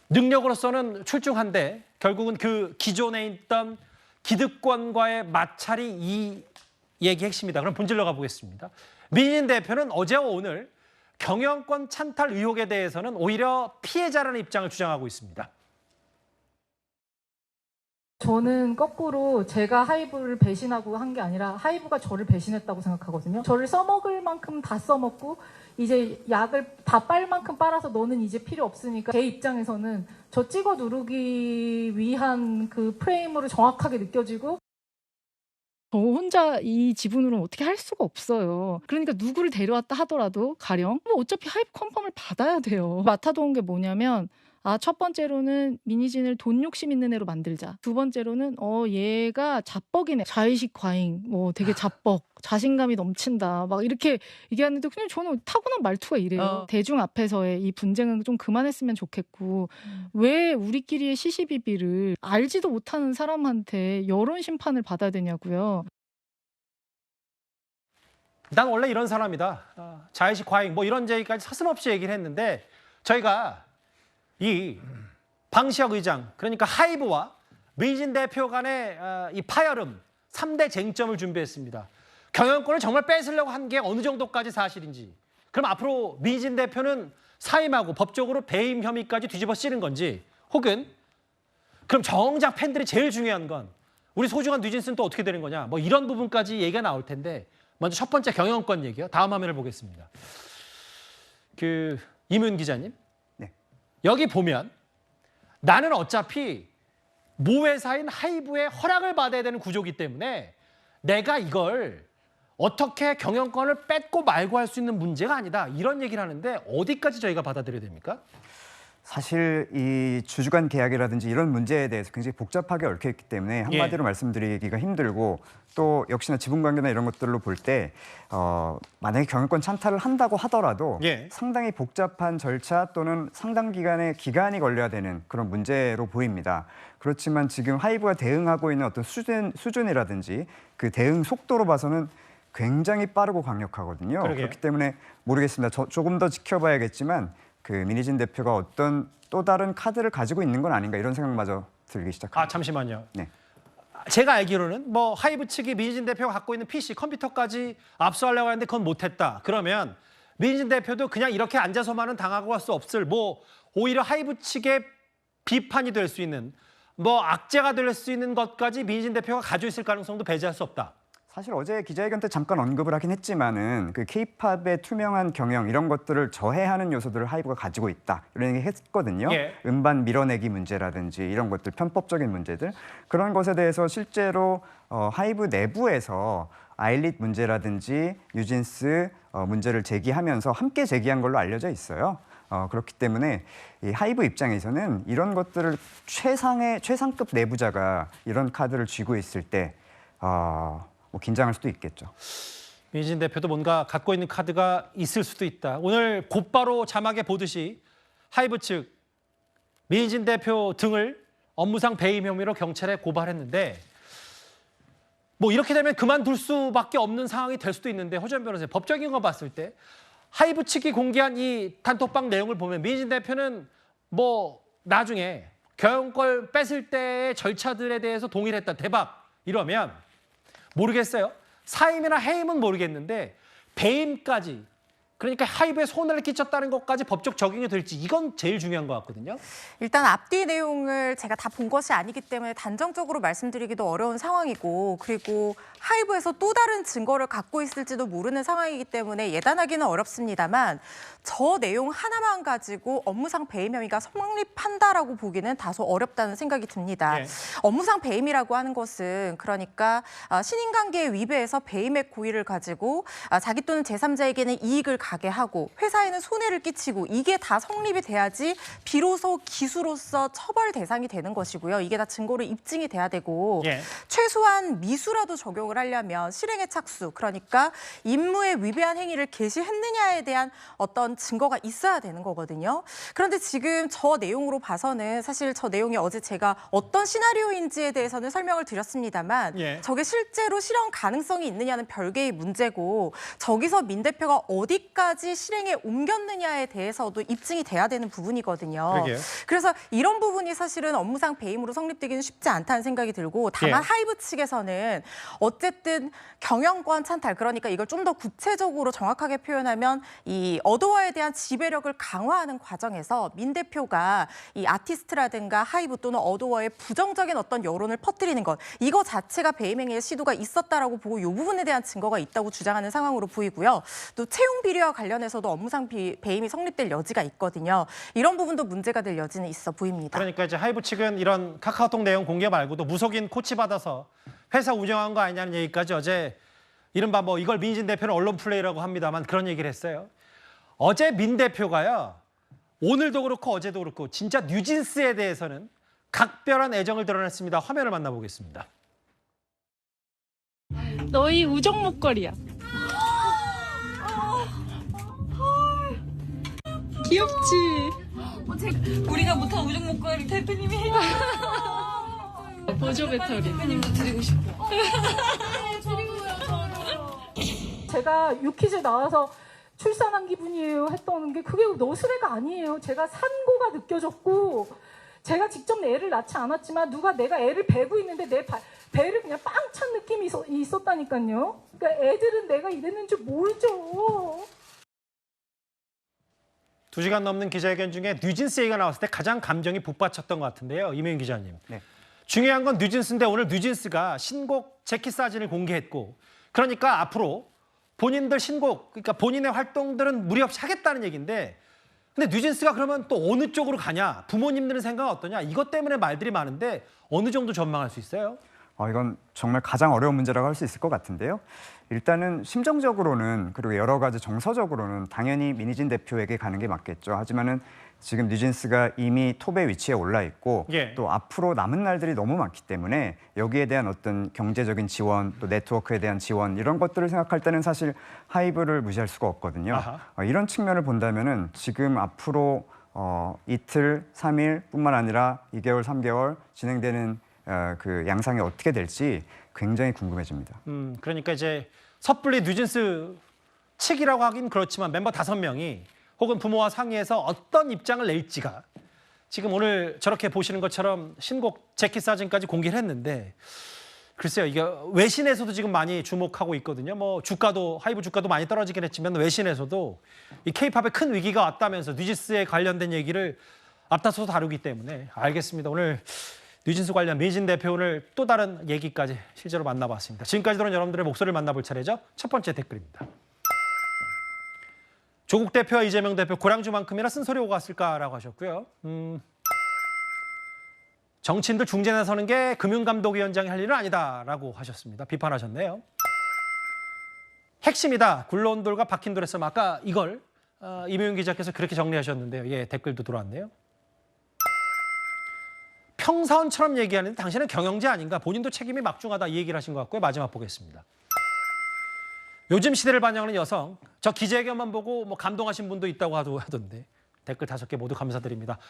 능력으로서는 출중한데 결국은 그 기존에 있던 기득권과의 마찰이 이 얘기 핵심이다. 그럼 본질로 가보겠습니다. 민희진 대표는 어제와 오늘 경영권 찬탈 의혹에 대해서는 오히려 피해자라는 입장을 주장하고 있습니다. 저는 거꾸로 제가 하이브를 배신하고 한 게 아니라 하이브가 저를 배신했다고 생각하거든요. 저를 써먹을 만큼 다 써먹고 이제 약을 다 빨 만큼 빨아서 너는 이제 필요 없으니까 제 입장에서는 저 찍어 누르기 위한 그 프레임으로 정확하게 느껴지고 저 혼자 이 지분으로는 어떻게 할 수가 없어요. 그러니까 누구를 데려왔다 하더라도 가령 뭐 어차피 하이브 컨펌을 받아야 돼요. 맡아놓은 게 뭐냐면 첫 번째로는 민희진을 돈 욕심 있는 애로 만들자. 두 번째로는 얘가 자뻑이네. 자의식 과잉, 뭐 되게 자뻑, 자신감이 넘친다. 막 이렇게 얘기하는데 그냥 저는 타고난 말투가 이래요. 대중 앞에서의 이 분쟁은 좀 그만했으면 좋겠고 왜 우리끼리의 시시비비를 알지도 못하는 사람한테 여론 심판을 받아야 되냐고요. 난 원래 이런 사람이다. 자의식 과잉 뭐 이런 얘기까지 서슴없이 얘기를 했는데 저희가 이 방시혁 의장 그러니까 하이브와 민희진 대표 간의 이 파열음 3대 쟁점을 준비했습니다. 경영권을 정말 뺏으려고 한 게 어느 정도까지 사실인지 그럼 앞으로 민희진 대표는 사임하고 법적으로 배임 혐의까지 뒤집어 씌는 건지 혹은 그럼 정작 팬들이 제일 중요한 건 우리 소중한 뉴진스는 또 어떻게 되는 거냐 뭐 이런 부분까지 얘기가 나올 텐데 먼저 첫 번째 경영권 얘기요. 다음 화면을 보겠습니다. 이문 기자님. 여기 보면 나는 어차피 모회사인 하이브의 허락을 받아야 되는 구조이기 때문에 내가 이걸 어떻게 경영권을 뺏고 말고 할 수 있는 문제가 아니다. 이런 얘기를 하는데 어디까지 저희가 받아들여야 됩니까? 사실 이 주주간 계약이라든지 이런 문제에 대해서 굉장히 복잡하게 얽혀있기 때문에 한마디로 말씀드리기가 힘들고 또 역시나 지분관계나 이런 것들로 볼 때 만약에 경영권 찬탈을 한다고 하더라도 상당히 복잡한 절차 또는 상당 기간이 걸려야 되는 그런 문제로 보입니다. 그렇지만 지금 하이브가 대응하고 있는 어떤 수준이라든지 그 대응 속도로 봐서는 굉장히 빠르고 강력하거든요. 그렇기 때문에 모르겠습니다. 조금 더 지켜봐야겠지만 그 민희진 대표가 어떤 또 다른 카드를 가지고 있는 건 아닌가 이런 생각마저 들기 시작합니다. 잠시만요. 네. 제가 알기로는 뭐 하이브 측이 민희진 대표가 갖고 있는 PC, 컴퓨터까지 압수하려고 하는데 그건 못했다. 그러면 민희진 대표도 그냥 이렇게 앉아서만은 당하고 갈 수 없을 뭐 오히려 하이브 측의 비판이 될 수 있는 뭐 악재가 될 수 있는 것까지 민희진 대표가 가지고 있을 가능성도 배제할 수 없다. 사실 어제 기자회견 때 잠깐 언급을 하긴 했지만은 그 K-팝의 투명한 경영 이런 것들을 저해하는 요소들을 하이브가 가지고 있다 이런 얘기 했거든요. 음반 밀어내기 문제라든지 이런 것들 편법적인 문제들 그런 것에 대해서 실제로 하이브 내부에서 아일릿 문제라든지 뉴진스 문제를 제기하면서 함께 제기한 걸로 알려져 있어요. 그렇기 때문에 이 하이브 입장에서는 이런 것들을 최상급 내부자가 이런 카드를 쥐고 있을 때 뭐 긴장할 수도 있겠죠. 민희진 대표도 뭔가 갖고 있는 카드가 있을 수도 있다. 오늘 곧바로 자막에 보듯이 하이브 측 민희진 대표 등을 업무상 배임 혐의로 경찰에 고발했는데 뭐 이렇게 되면 그만둘 수밖에 없는 상황이 될 수도 있는데 허주연 변호사님 법적인 거 봤을 때 하이브 측이 공개한 이 단톡방 내용을 보면 민희진 대표는 뭐 나중에 경영권 뺏을 때의 절차들에 대해서 동의를 했다. 대박 이러면 모르겠어요. 사임이나 해임은 모르겠는데 배임까지 그러니까 하이브에 손해를 끼쳤다는 것까지 법적 적용이 될지 이건 제일 중요한 것 같거든요. 일단 앞뒤 내용을 제가 다 본 것이 아니기 때문에 단정적으로 말씀드리기도 어려운 상황이고 그리고 하이브에서 또 다른 증거를 갖고 있을지도 모르는 상황이기 때문에 예단하기는 어렵습니다만 저 내용 하나만 가지고 업무상 배임 혐의가 성립한다라고 보기는 다소 어렵다는 생각이 듭니다. 업무상 배임이라고 하는 것은 그러니까 신인관계에 위배해서 배임의 고의를 가지고 자기 또는 제3자에게는 이익을 가게 하고 회사에는 손해를 끼치고 이게 다 성립이 돼야지 비로소 기수로서 처벌 대상이 되는 것이고요. 이게 다 증거로 입증이 돼야 되고 최소한 미수라도 적용을 하려면 실행의 착수 그러니까 임무에 위배한 행위를 개시했느냐에 대한 어떤 증거가 있어야 되는 거거든요. 그런데 지금 저 내용으로 봐서는 사실 저 내용이 어제 제가 어떤 시나리오인지에 대해서는 설명을 드렸습니다만 저게 실제로 실현 가능성이 있느냐는 별개의 문제고 저기서 민 대표가 어디까지 어디까지 실행에 옮겼느냐에 대해서도 입증이 돼야 되는 부분이거든요. 그러게요. 그래서 이런 부분이 사실은 업무상 배임으로 성립되기는 쉽지 않다는 생각이 들고 다만 예. 하이브 측에서는 어쨌든 경영권 찬탈, 그러니까 이걸 좀 더 구체적으로 정확하게 표현하면 이 어도어에 대한 지배력을 강화하는 과정에서 민 대표가 이 아티스트라든가 하이브 또는 어도어에 부정적인 어떤 여론을 퍼뜨리는 것, 이거 자체가 배임 행위의 시도가 있었다라고 보고 이 부분에 대한 증거가 있다고 주장하는 상황으로 보이고요. 또 채용 비리와 관련해서도 업무상 배임이 성립될 여지가 있거든요. 이런 부분도 문제가 될 여지는 있어 보입니다. 그러니까 이제 하이브 측은 이런 카카오톡 내용 공개 말고도 무속인 코치 받아서 회사 운영한 거 아니냐는 얘기까지 어제 이른바 뭐 이걸 민진 대표는 언론 플레이라고 합니다만 그런 얘기를 했어요. 어제 민 대표가요. 오늘도 그렇고 어제도 그렇고 진짜 뉴진스에 대해서는 각별한 애정을 드러냈습니다. 화면을 만나보겠습니다. 너희 우정 목걸이야. 귀엽지? 우리가 못한 우정 목걸이 대표님이 보조 배터리. 대표님도 드리고 싶어. 제가 유퀴즈 나와서 출산한 기분이에요 했던 게 그게 너스레가 아니에요. 제가 산고가 느껴졌고 제가 직접 애를 낳지 않았지만 누가 내가 애를 베고 있는데 내 배를 그냥 빵 찬 느낌이 있었다니까요. 그러니까 애들은 내가 이랬는 줄 모르죠. 2시간 넘는 기자회견 중에 뉴진스 얘기가 나왔을 때 가장 감정이 북받쳤던 것 같은데요. 이명윤 기자님. 네. 중요한 건 뉴진스인데 오늘 뉴진스가 신곡 재킷 사진을 공개했고 그러니까 앞으로 본인들 신곡, 그러니까 본인의 활동들은 무리 없이 하겠다는 얘기인데 근데 뉴진스가 그러면 또 어느 쪽으로 가냐? 부모님들은 생각은 어떠냐? 이것 때문에 말들이 많은데 어느 정도 전망할 수 있어요? 이건 정말 가장 어려운 문제라고 할 수 있을 것 같은데요. 일단은 심정적으로는 그리고 여러 가지 정서적으로는 당연히 민희진 대표에게 가는 게 맞겠죠. 하지만은 지금 뉴진스가 이미 톱의 위치에 올라 있고 예. 또 앞으로 남은 날들이 너무 많기 때문에 여기에 대한 어떤 경제적인 지원 또 네트워크에 대한 지원 이런 것들을 생각할 때는 사실 하이브를 무시할 수가 없거든요. 이런 측면을 본다면은 지금 앞으로 이틀, 3일뿐만 아니라 2개월, 3개월 진행되는 그 양상이 어떻게 될지 굉장히 궁금해집니다. 그러니까 이제 섣불리 뉴진스 측이라고 하긴 그렇지만 멤버 5명이 혹은 부모와 상의해서 어떤 입장을 낼지가 지금 오늘 저렇게 보시는 것처럼 신곡 재킷 사진까지 공개를 했는데 글쎄요, 이게 외신에서도 지금 많이 주목하고 있거든요. 뭐 주가도 하이브 주가도 많이 떨어지긴 했지만 외신에서도 이 K-팝에 큰 위기가 왔다면서 뉴진스에 관련된 얘기를 앞다퉈서 다루기 때문에 알겠습니다. 오늘 뉴진스 관련 민진 대표 오늘 또 다른 얘기까지 실제로 만나봤습니다. 지금까지 들은 여러분들의 목소리를 만나볼 차례죠. 첫 번째 댓글입니다. 조국 대표와 이재명 대표 고량주만큼이나 쓴소리 오고 갔을까라고 하셨고요. 정치인들 중재 나서는 게 금융감독위원장이 할 일은 아니다라고 하셨습니다. 비판하셨네요. 핵심이다. 굴러온 돌과 박힌 돌에서 아까 이걸 이명윤 기자께서 그렇게 정리하셨는데요. 예, 댓글도 들어왔네요. 평사원처럼 얘기하는데 당신은 경영자 아닌가? 본인도 책임이 막중하다 이 얘기를 하신 것 같고요. 마지막 보겠습니다. 요즘 시대를 반영하는 여성, 저 기자회견만 보고 뭐 감동하신 분도 있다고 하던데 댓글 5개 모두 감사드립니다.